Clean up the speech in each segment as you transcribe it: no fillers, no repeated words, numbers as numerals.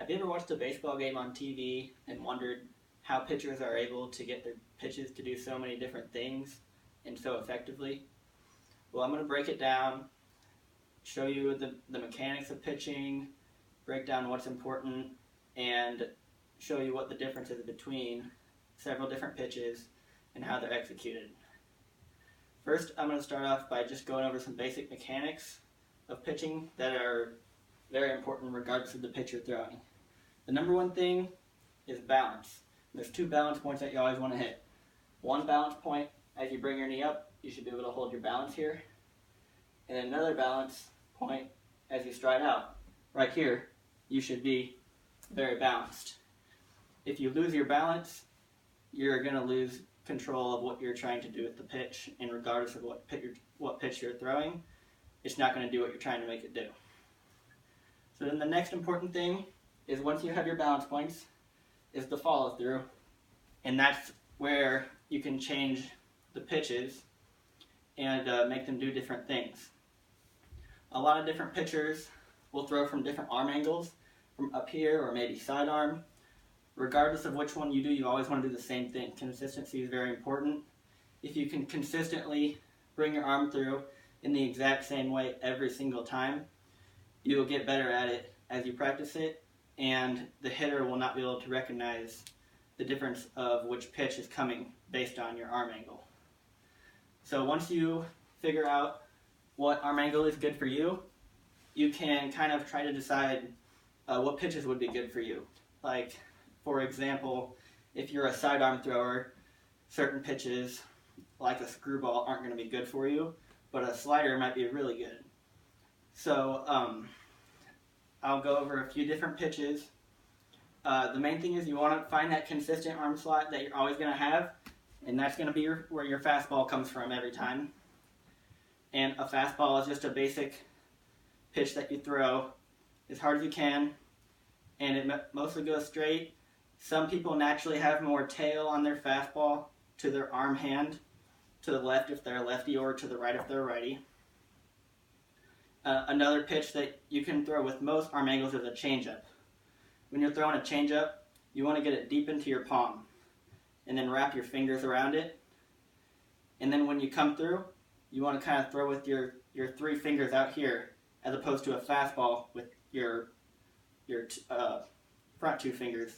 Have you ever watched a baseball game on TV and wondered how pitchers are able to get their pitches to do so many different things and so effectively? Well, I'm going to break it down, show you the mechanics of pitching, break down what's important, and show you what the difference is between several different pitches and how they're executed. First, I'm going to start off by just going over some basic mechanics of pitching that are very important regardless of the pitch you're throwing. The number one thing is balance. There's two balance points that you always want to hit. One balance point, as you bring your knee up, you should be able to hold your balance here. And another balance point, as you stride out, right here, you should be very balanced. If you lose your balance, you're going to lose control of what you're trying to do with the pitch, and regardless of what pitch you're throwing, it's not going to do what you're trying to make it do. So then the next important thing is, once you have your balance points, is the follow through, and that's where you can change the pitches and make them do different things. A lot of different pitchers will throw from different arm angles, from up here or maybe sidearm. Regardless of which one you do, you always want to do the same thing. Consistency is very important. If you can consistently bring your arm through in the exact same way every single time, you'll get better at it as you practice it, and the hitter will not be able to recognize the difference of which pitch is coming based on your arm angle. So once you figure out what arm angle is good for you, you can kind of try to decide what pitches would be good for you. Like, for example, if you're a sidearm thrower, certain pitches, like a screwball, aren't going to be good for you, but a slider might be really good. So I'll go over a few different pitches. The main thing is you want to find that consistent arm slot that you're always going to have, and that's going to be where your fastball comes from every time. And a fastball is just a basic pitch that you throw as hard as you can, and it mostly goes straight. Some people naturally have more tail on their fastball to their arm hand, to the left if they're a lefty or to the right if they're a righty. Another pitch that you can throw with most arm angles is a changeup. When you're throwing a changeup, you want to get it deep into your palm and then wrap your fingers around it. And then when you come through, you want to kind of throw with your three fingers out here, as opposed to a fastball with your front two fingers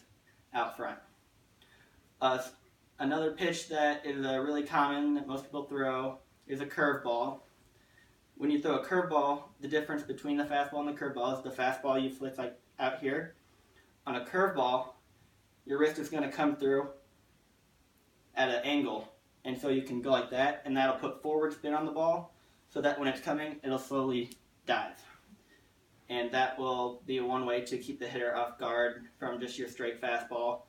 out front. Another pitch that is really common that most people throw is a curveball. When you throw a curveball, the difference between the fastball and the curveball is the fastball you flick like out here. On a curveball, your wrist is going to come through at an angle, and so you can go like that, and that'll put forward spin on the ball, so that when it's coming, it'll slowly dive. And that will be one way to keep the hitter off guard from just your straight fastball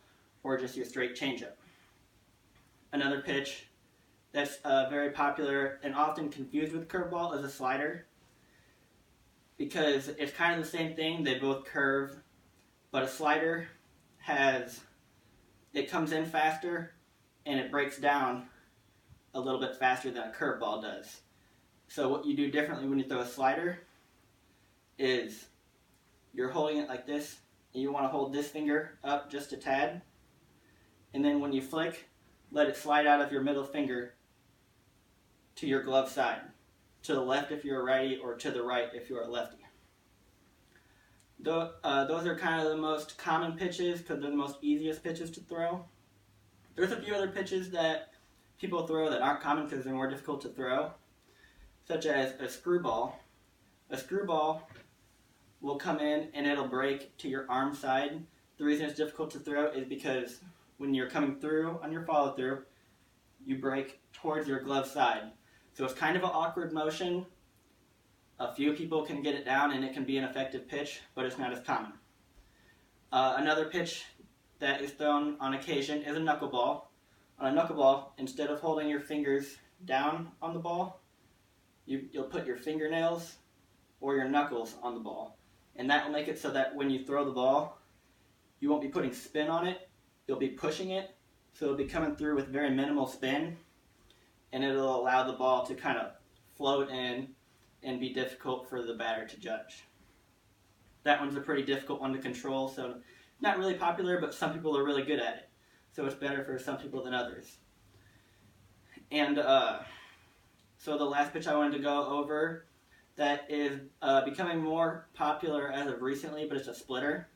or just your straight changeup. Another pitch that's very popular and often confused with curveball is a slider, because it's kind of the same thing. They both curve, but a slider it comes in faster and it breaks down a little bit faster than a curveball does. So what you do differently when you throw a slider is you're holding it like this, and you want to hold this finger up just a tad, and then when you flick, let it slide out of your middle finger to your glove side, to the left if you're a righty or to the right if you're a lefty. Those are kind of the most common pitches because they're the most easiest pitches to throw. There's a few other pitches that people throw that aren't common because they're more difficult to throw, such as a screwball. A screwball will come in and it'll break to your arm side. The reason it's difficult to throw is because when you're coming through on your follow through, you break towards your glove side. So it's kind of an awkward motion. A few people can get it down and it can be an effective pitch, but it's not as common. Another pitch that is thrown on occasion is a knuckleball. On a knuckleball, instead of holding your fingers down on the ball, you'll put your fingernails or your knuckles on the ball. And that will make it so that when you throw the ball, you won't be putting spin on it, you'll be pushing it, so it'll be coming through with very minimal spin, and it'll allow the ball to kind of float in and be difficult for the batter to judge. that one's a pretty difficult one to control, so not really popular, but some people are really good at it. So it's better for some people than others. And so the last pitch I wanted to go over that is becoming more popular as of recently, but it's a splitter.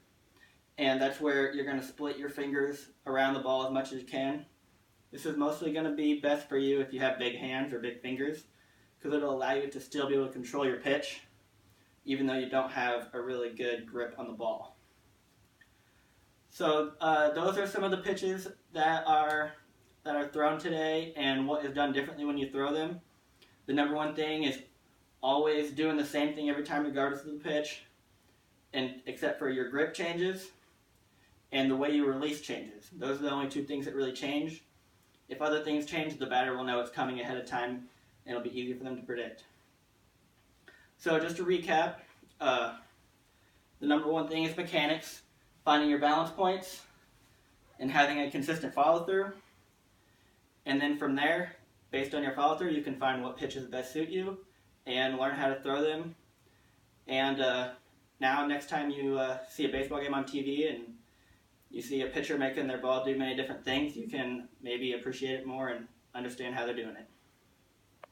And that's where you're going to split your fingers around the ball as much as you can. This is mostly going to be best for you if you have big hands or big fingers, because it'll allow you to still be able to control your pitch, even though you don't have a really good grip on the ball. So those are some of the pitches that are thrown today, and what is done differently when you throw them. The number one thing is always doing the same thing every time regardless of the pitch, and except for your grip changes and the way you release changes. Those are the only two things that really change. If other things change, the batter will know it's coming ahead of time, and it'll be easy for them to predict. So just to recap, the number one thing is mechanics, finding your balance points, and having a consistent follow-through. And then from there, based on your follow-through, you can find what pitches best suit you and learn how to throw them. And now, next time you see a baseball game on TV and you see a pitcher making their ball do many different things, you can maybe appreciate it more and understand how they're doing it.